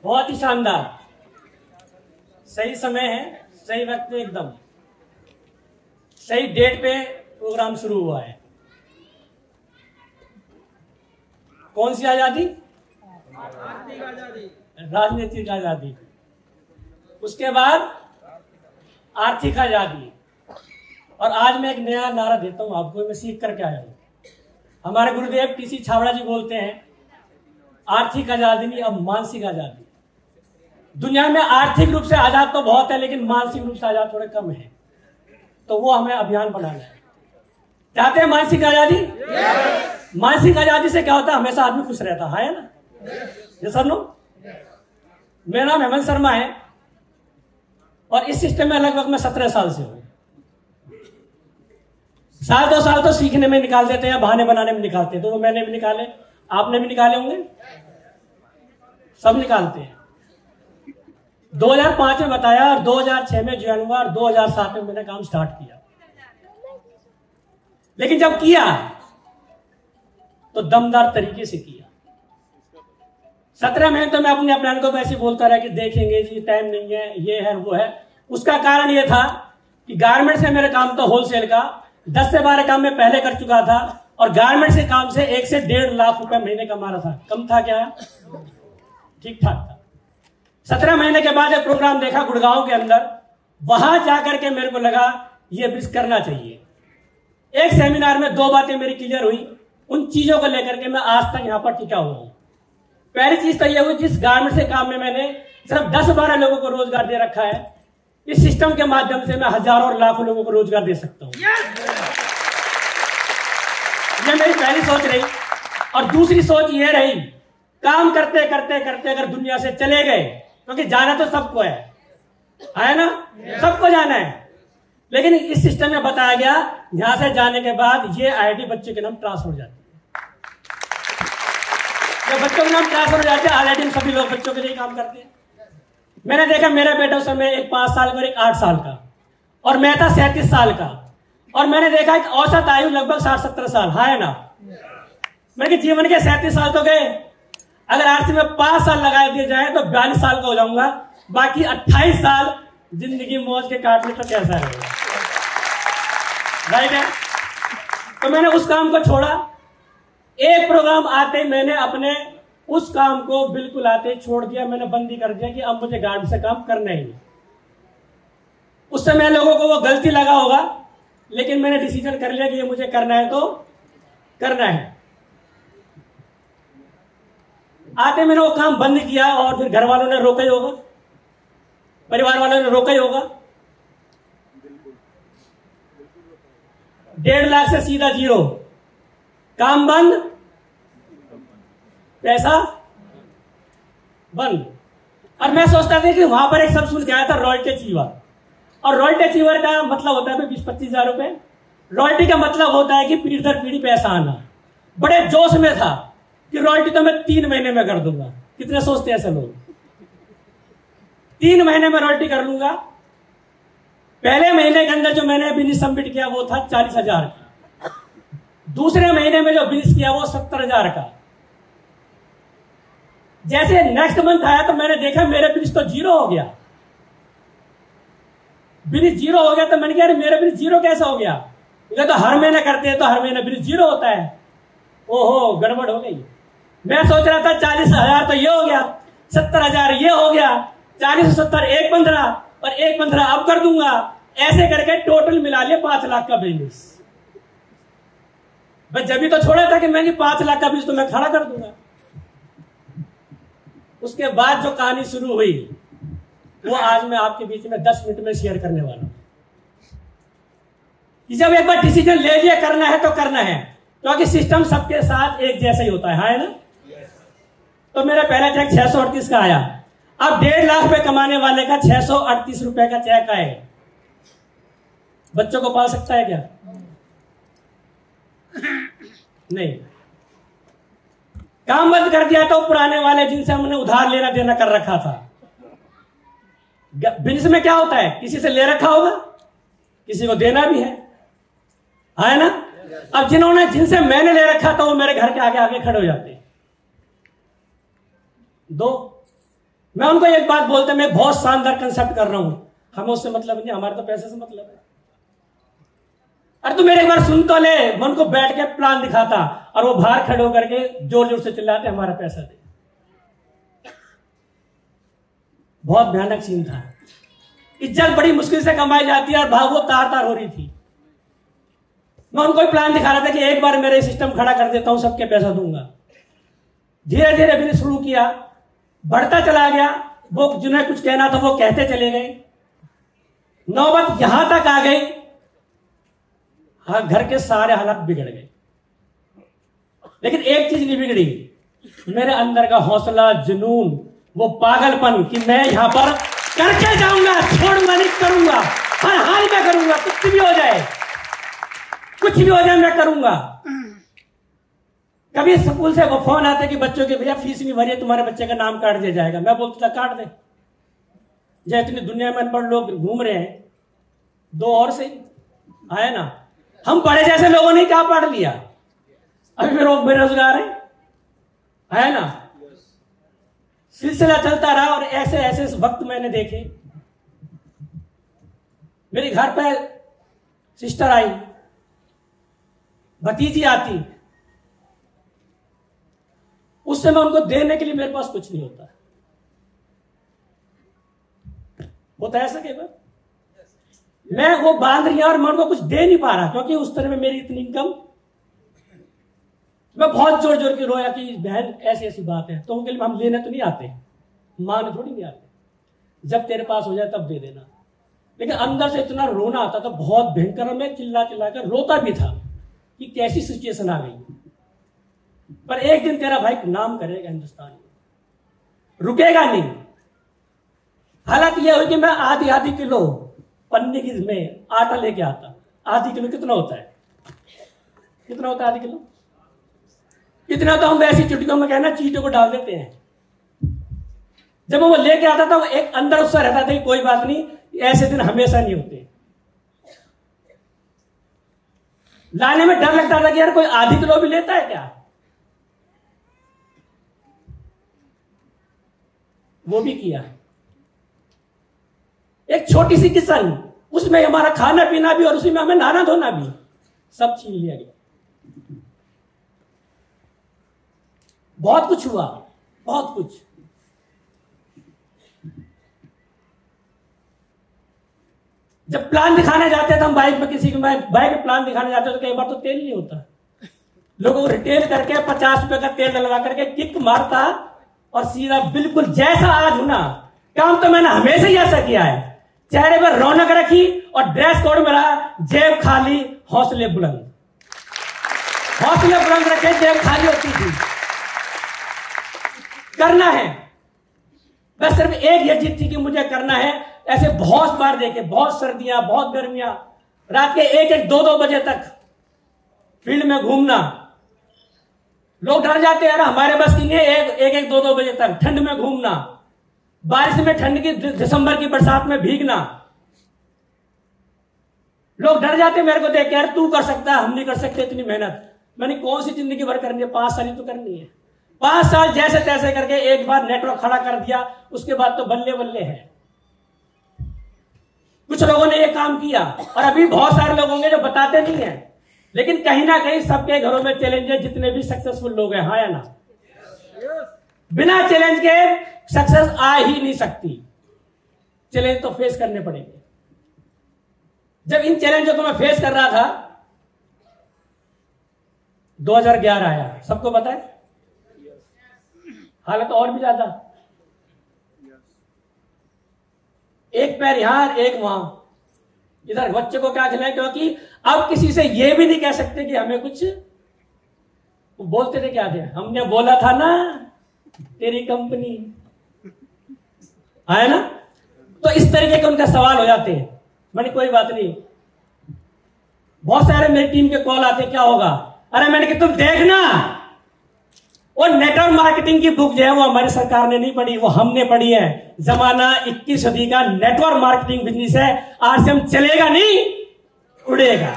बहुत ही शानदार, सही समय है, सही वक्त पे, एकदम सही डेट पे प्रोग्राम शुरू हुआ है। कौन सी आजादी? राजनीतिक आजादी, उसके बाद आर्थिक आजादी। और आज मैं एक नया नारा देता हूं आपको, मैं सीख करके आया हूं। हमारे गुरुदेव टीसी छाबड़ा जी बोलते हैं, आर्थिक आजादी नहीं, अब मानसिक आजादी। दुनिया में आर्थिक रूप से आजाद तो बहुत है, लेकिन मानसिक रूप से आजाद थोड़े कम है। तो वो हमें अभियान बनाना है। चाहते हैं मानसिक आजादी? मानसिक आजादी से क्या होता है? हमेशा आदमी खुश रहता है ना। ये सर नो, मेरा नाम हेमंत शर्मा है और इस सिस्टम में लगभग मैं 17 साल से हूं। साल 2 साल तो सीखने में निकाल देते हैं, बहाने बनाने में निकालते हैं। तो मैंने भी निकाले, आपने भी निकाले होंगे, सब निकालते हैं। 2005 में बताया और 2006 में ज्वाइन हुआ और 2007 में मैंने काम स्टार्ट किया। लेकिन जब किया तो दमदार तरीके से किया। 17 महीने तो मैं अपने प्लान को वैसे बोलता रहा कि देखेंगे जी, टाइम नहीं है, ये है वो है। उसका कारण ये था कि गारमेंट से मेरा काम था होलसेल का, 10 से 12 काम मैं पहले कर चुका था और गारमेंट से काम से 1 से 1.5 लाख रुपए महीने कमा रहा था। कम था क्या? ठीक ठाक था। 17 महीने के बाद एक प्रोग्राम देखा गुड़गांव के अंदर, वहां जाकर के मेरे को लगा ये बिजनेस करना चाहिए। एक सेमिनार में 2 बातें मेरी क्लियर हुई, उन चीजों को लेकर के मैं आज तक यहां पर टिका हुआ हूं। पहली चीज तो यह हुई, जिस गारमेंट से काम में मैंने सिर्फ 10-12 लोगों को रोजगार दे रखा है, इस सिस्टम के माध्यम से मैं हजारों और लाखों लोगों को रोजगार दे सकता हूं। ये मेरी पहली सोच रही। और दूसरी सोच ये रही, काम करते करते करते अगर दुनिया से चले गए, क्योंकि जाना तो सबको है ना, सबको जाना है। लेकिन इस सिस्टम में बताया गया, यहां से जाने के बाद ये आईडी बच्चे के नाम ट्रांसफर हो जाती है। जब बच्चों के नाम ट्रांसफर हो जाते हैं, ऑलरेडी सभी लोग बच्चों के लिए काम करते हैं। मैंने देखा मेरा बेटा उस समय एक 5 साल का और एक 8 साल का, और मैं था 37 साल का। और मैंने देखा कि औसत आयु लगभग 60-70 साल है ना। मेरे जीवन के 37 साल तो गए, अगर आज से मैं 5 साल लगा दिए जाए तो 42 साल का हो जाऊंगा। बाकी 28 साल जिंदगी मौज के काटने तो कैसा रहेगा? राइट है। तो मैंने उस काम को छोड़ा। एक प्रोग्राम आते मैंने अपने उस काम को बिल्कुल आते छोड़ दिया। मैंने बंदी कर दिया कि अब मुझे गार्ड से काम करना ही नहीं। उस समय लोगों को वो गलती लगा होगा, लेकिन मैंने डिसीजन कर लिया कि ये मुझे करना है तो करना है। आते मैंने वो काम बंद किया और फिर घर वालों ने रोका ही होगा, परिवार वालों ने रोका ही होगा। 1.5 लाख से सीधा 0, काम बंद, पैसा बंद। और मैं सोचता था कि वहां पर एक शब्द सुन के आया था, रॉयल्टी अचीवर। और रॉयल्टी अचीवर का मतलब होता है 20-25 हजार रुपए। रॉयल्टी का मतलब होता है कि पीढ़ी दर पीढ़ी पैसा आना। बड़े जोश में था कि रॉयल्टी तो मैं 3 महीने में कर दूंगा। कितने सोचते हैं ऐसे लोग? 3 महीने में रॉयल्टी कर लूंगा। पहले महीने के अंदर जो मैंने बिल सबमिट किया वो था 40,000 का। दूसरे महीने में जो बिल किया वो 70,000 का। जैसे नेक्स्ट मंथ आया तो मैंने देखा मेरे बिल तो 0 हो गया। बिल 0 हो गया तो मैंने कहा मेरा बिल 0 कैसा हो गया? ये तो हर महीने करते हैं तो हर महीने बिल 0 होता है। ओहो, गड़बड़ हो गई। मैं सोच रहा था 40,000 तो ये हो गया, 70,000 ये हो गया, 40 से 70 एक 15 और एक 15 अब कर दूंगा। ऐसे करके टोटल मिला लिया 5 लाख का बिजनेस। बस जब भी तो छोड़ा था कि मैंने 5 लाख का बिजनेस तो मैं खड़ा कर दूंगा। उसके बाद जो कहानी शुरू हुई वो आज मैं आपके बीच में 10 मिनट में शेयर करने वाला हूं। जब एक बार डिसीजन ले लिया करना है तो करना है, क्योंकि सिस्टम सबके साथ एक जैसा ही होता है ना। तो मेरा पहला चेक 638 का आया। अब 1.5 लाख रुपए कमाने वाले का 638 रुपए का चेक आए। बच्चों को पाल सकता है क्या? नहीं। काम बंद कर दिया तो पुराने वाले जिनसे हमने उधार लेना देना कर रखा था। बिजनेस में क्या होता है, किसी से ले रखा होगा, किसी को देना भी है ना। अब जिनसे मैंने ले रखा था वो मेरे घर के आगे आगे खड़े हो जाते हैं। 2 मैं उनको एक बात बोलते, मैं बहुत शानदार कंसेप्ट कर रहा हूं, हमें उससे मतलब नहीं, हमारे तो पैसे से मतलब है। अरे तू मेरे एक बार सुन तो ले, मैं उनको बैठ के प्लान दिखाता और वो बाहर खड़े होकर के जोर जोर से चिल्लाते हमारा पैसा दे। बहुत भयानक सीन था। इज्जत बड़ी मुश्किल से कमाई जाती है और भाग वो तार तार हो रही थी। मैं उनको प्लान दिखा रहा था कि एक बार मेरे सिस्टम खड़ा कर देता हूं, सबके पैसा दूंगा। धीरे धीरे फिर शुरू किया, बढ़ता चला गया। वो जिन्हें कुछ कहना था वो कहते चले गए। नौबत यहां तक आ गई, हाँ, घर के सारे हालात बिगड़ गए, लेकिन एक चीज नहीं बिगड़ी, मेरे अंदर का हौसला, जुनून, वो पागलपन कि मैं यहां पर करके जाऊंगा, छोड़ूंगा नहीं, करूंगा, हर हाल में करूंगा, कुछ भी हो जाए, कुछ भी हो जाए मैं करूंगा। कभी स्कूल से वो फोन आते कि बच्चों के भैया फीस नहीं भरी, तुम्हारे बच्चे का नाम काट दिया जाएगा। मैं बोलता था काट दे, जैसे इतनी दुनिया में अनपढ़ लोग घूम रहे हैं, दो और से आए ना। हम पढ़े जैसे लोगों ने क्या पढ़ लिया, अभी भी लोग बेरोजगार है ना। सिलसिला चलता रहा और ऐसे ऐसे वक्त मैंने देखे। मेरे घर पे सिस्टर आई, भतीजी आती, उस समय उनको देने के लिए मेरे पास कुछ नहीं होता। होता है ऐसा कई बार, मैं वो बांध रही और मैं उनको कुछ दे नहीं पा रहा, क्योंकि उस तरह में मेरी इतनी इनकम। मैं बहुत जोर जोर के रोया कि बहन ऐसी ऐसी बात है, तो उनके लिए हम लेने तो नहीं आते, मांगने थोड़ी नहीं आते, जब तेरे पास हो जाए तब दे देना। लेकिन अंदर से इतना रोना आता था, बहुत भयंकर, मैं चिल्ला चिल्ला कर रोता भी था कि कैसी सिचुएशन आ गई। पर एक दिन तेरा भाई नाम करेगा हिंदुस्तान में, रुकेगा नहीं। हालात यह हुई कि मैं आधी आधी किलो पन्नी की में आटा लेके आता। आधी किलो कितना होता है, कितना होता है आधी किलो? कितना तो हम ऐसी चुटकियों में कहना चीटों को डाल देते हैं। जब वो लेके आता था, वो एक अंदर उत्साह रहता था कि कोई बात नहीं, ऐसे दिन हमेशा नहीं होते। लाने में डर लगता था कि यार कोई आधी किलो भी लेता है क्या। वो भी किया। एक छोटी सी किचन, उसमें हमारा खाना पीना भी और उसी में हमें नहाना धोना भी, सब छीन लिया गया। बहुत कुछ हुआ, बहुत कुछ। जब प्लान दिखाने जाते थे हम बाइक में, किसी की बाइक में प्लान दिखाने जाते तो कई बार तो तेल नहीं होता। लोगों को रिटेल करके 50 रुपए का तेल डलवा करके किक मारता और सीधा बिल्कुल जैसा आज हूं ना, काम तो मैंने हमेशा ही ऐसा किया है। चेहरे पर रौनक रखी और ड्रेस कोड में रहा, जेब खाली हौसले बुलंद। हौसले बुलंद रखे, जेब खाली होती थी। करना है, बस सिर्फ एक ये जिद थी कि मुझे करना है। ऐसे बहुत बार देखे, बहुत सर्दियां, बहुत गर्मियां, रात के 1-1, 2-2 बजे तक फील्ड में घूमना। लोग डर जाते हैं, हमारे बस की नहीं है 1-1, 2-2 बजे तक ठंड में घूमना, बारिश में, ठंड की, दिसंबर की बरसात में भीगना। लोग डर जाते मेरे को देख के, यार तू कर सकता है, हम नहीं कर सकते इतनी मेहनत। मैंने कौन सी जिंदगी भर करनी है, 5 साल ही तो करनी है। 5 साल जैसे तैसे करके एक बार नेटवर्क खड़ा कर दिया, उसके बाद तो बल्ले बल्ले है। कुछ लोगों ने ये काम किया और अभी बहुत सारे लोग होंगे जो बताते नहीं है, लेकिन कहीं ना कहीं सबके घरों में चैलेंज है। जितने भी सक्सेसफुल लोग हैं, हाँ या ना? बिना चैलेंज के सक्सेस आ ही नहीं सकती। चैलेंज तो फेस करने पड़ेंगे। जब इन चैलेंजों को मैं फेस कर रहा था, 2011 आया, सबको पता है। हालत और भी ज्यादा, एक पैर यहां एक वहां, इधर बच्चे को क्या खिलाएं, क्योंकि अब किसी से ये भी नहीं कह सकते कि हमें कुछ। बोलते थे क्या थे, हमने बोला था ना तेरी कंपनी, है ना। तो इस तरीके के उनका सवाल हो जाते हैं। मैंने कोई बात नहीं, बहुत सारे मेरी टीम के कॉल आते, क्या होगा? अरे मैंने कि तुम देखना, वो नेटवर्क मार्केटिंग की बुक जो है वो हमारी सरकार ने नहीं पढ़ी, वो हमने पढ़ी है। जमाना 21 सदी का नेटवर्क मार्केटिंग बिजनेस है। आज से हम चलेगा नहीं, उड़ेगा,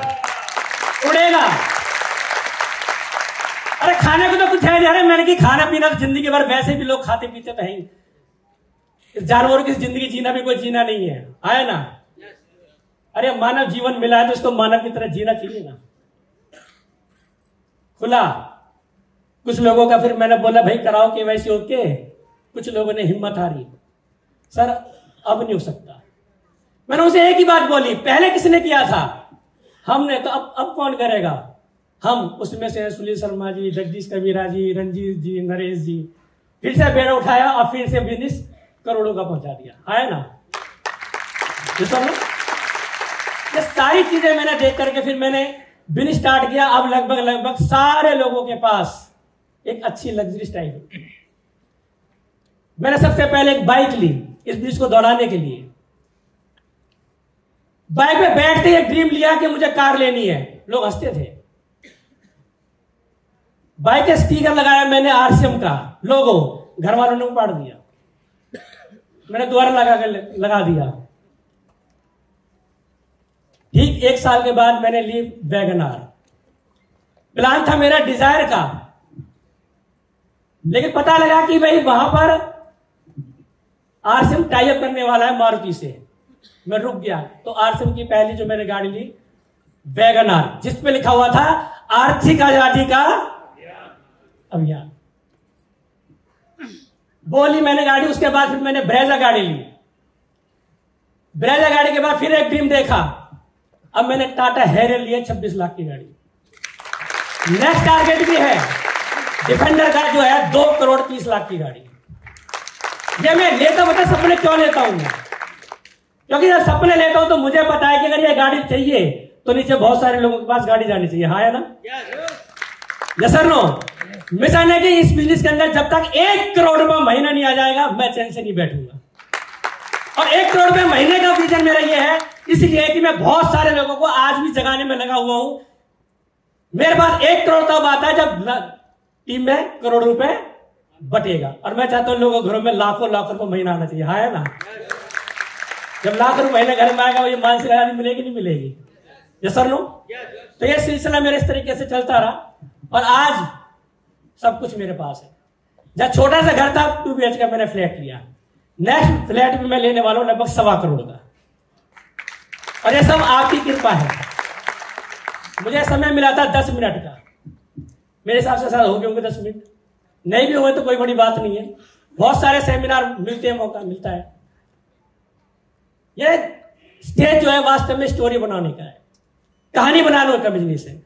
उड़ेगा। अरे खाने को तो कुछ है नहीं। अरे मैंने कि खाना पीना तो जिंदगी भर वैसे भी लोग खाते पीते तो हैं। जानवरों की जिंदगी जीना भी कोई जीना नहीं है, आया ना। अरे मानव जीवन मिला है तो इसको मानव की तरह जीना चाहिए ना, खुला। कुछ लोगों का फिर मैंने बोला भाई कराओ केवाईसी ओके, कुछ लोगों ने हिम्मत हारी, सर अब नहीं हो सकता। मैंने उसे एक ही बात बोली, पहले किसने किया था? हमने, तो अब कौन करेगा? हम, उसमें से सुनील शर्मा जी, जगदीश कबीरा जी, रंजीत जी, नरेश जी, फिर से बेड़ा उठाया और फिर से बिजनेस करोड़ों का पहुंचा दिया, है ना। ये सारी चीजें मैंने देख करके फिर मैंने बिजनेस स्टार्ट किया। अब लगभग सारे लोगों के पास एक अच्छी लग्जरी स्टाइल है। मैंने सबसे पहले एक बाइक ली इस बिजनेस को दौड़ाने के लिए। बाइक पे बैठते ही एक ड्रीम लिया कि मुझे कार लेनी है। लोग हंसते थे। बाइक के स्टिकर लगाया मैंने आरसीएम का लोगो, घर वालों ने उपाड़ दिया, मैंने दोबारा लगा दिया। ठीक 1 साल के बाद मैंने ली वैगनआर। प्लान था मेरा डिजायर का, लेकिन पता लगा कि भाई वहां पर आरसीएम टाई अप करने वाला है मारुति से। मैं रुक गया। तो आरसीएम की पहली जो मैंने गाड़ी ली वैगनआर, जिस पे लिखा हुआ था आर्थिक आजादी का अभियान, वो ली मैंने गाड़ी। उसके बाद फिर मैंने ब्रेजा गाड़ी ली। ब्रेजा गाड़ी के बाद फिर एक ड्रीम देखा। अब मैंने टाटा हैरियर लिए 26 लाख की गाड़ी। नेक्स्ट टारगेट भी है डिफेंडर का, जो है 2 करोड़ 30 लाख की गाड़ी। ये मैं लेता बता सपने क्यों लेता हूं मैं? क्योंकि जब सपने लेता हूं तो मुझे पता है कि अगर ये गाड़ी चाहिए तो नीचे बहुत सारे लोगों के पास गाड़ी जानी चाहिए, हाँ है ना। Yes sir no. मिशन है कि इस बिजनेस के अंदर जब तक 1 करोड़ रुपए महीना नहीं आ जाएगा मैं चैन से नहीं बैठूंगा। और 1 करोड़ रुपए महीने का विजन मेरा ये है, इसलिए कि मैं बहुत सारे लोगों को आज भी जगाने में लगा हुआ हूं। मेरे पास 1 करोड़ तब आता है जब टीम में करोड़ रुपए बटेगा। और मैं चाहता हूं लोगों के घरों में लाखों रुपए महीना आना चाहिए, हाँ है ना। जब लाख रुपए महीने घर में आएगा वो ये मानसिक आजादी मिलेगी नहीं मिलेगी? Yes sir no. तो ये सिलसिला मेरे इस तरीके से चलता रहा और आज सब कुछ मेरे पास है। जब छोटा सा घर था 2 BHK का मैंने फ्लैट लिया। नेक्स्ट फ्लैट भी मैं लेने वाला हूं लगभग 1.25 करोड़ का। और ये सब आपकी कृपा है। मुझे समय मिला था 10 मिनट का, मेरे हिसाब से शायद हो गए होंगे 10 मिनट, नहीं भी हुए तो कोई बड़ी बात नहीं है। बहुत सारे सेमिनार मिलते हैं, मौका मिलता है। ये स्टेज जो है वास्तव में स्टोरी बनाने का है, कहानी बनाने का बिजनेस है।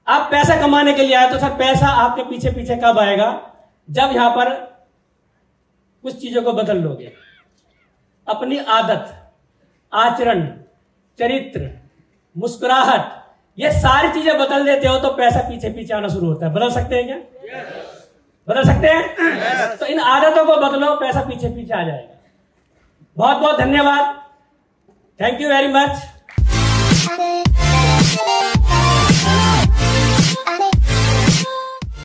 आप पैसा कमाने के लिए आए तो सर पैसा आपके पीछे पीछे कब आएगा? जब यहां पर कुछ चीजों को बदल लोगे, अपनी आदत, आचरण, चरित्र, मुस्कुराहट, ये सारी चीजें बदल देते हो तो पैसा पीछे पीछे आना शुरू होता है। बदल सकते हैं क्या? बदल सकते हैं? तो इन आदतों को बदलो, पैसा पीछे पीछे आ जाएगा। बहुत बहुत धन्यवाद। Thank you very much.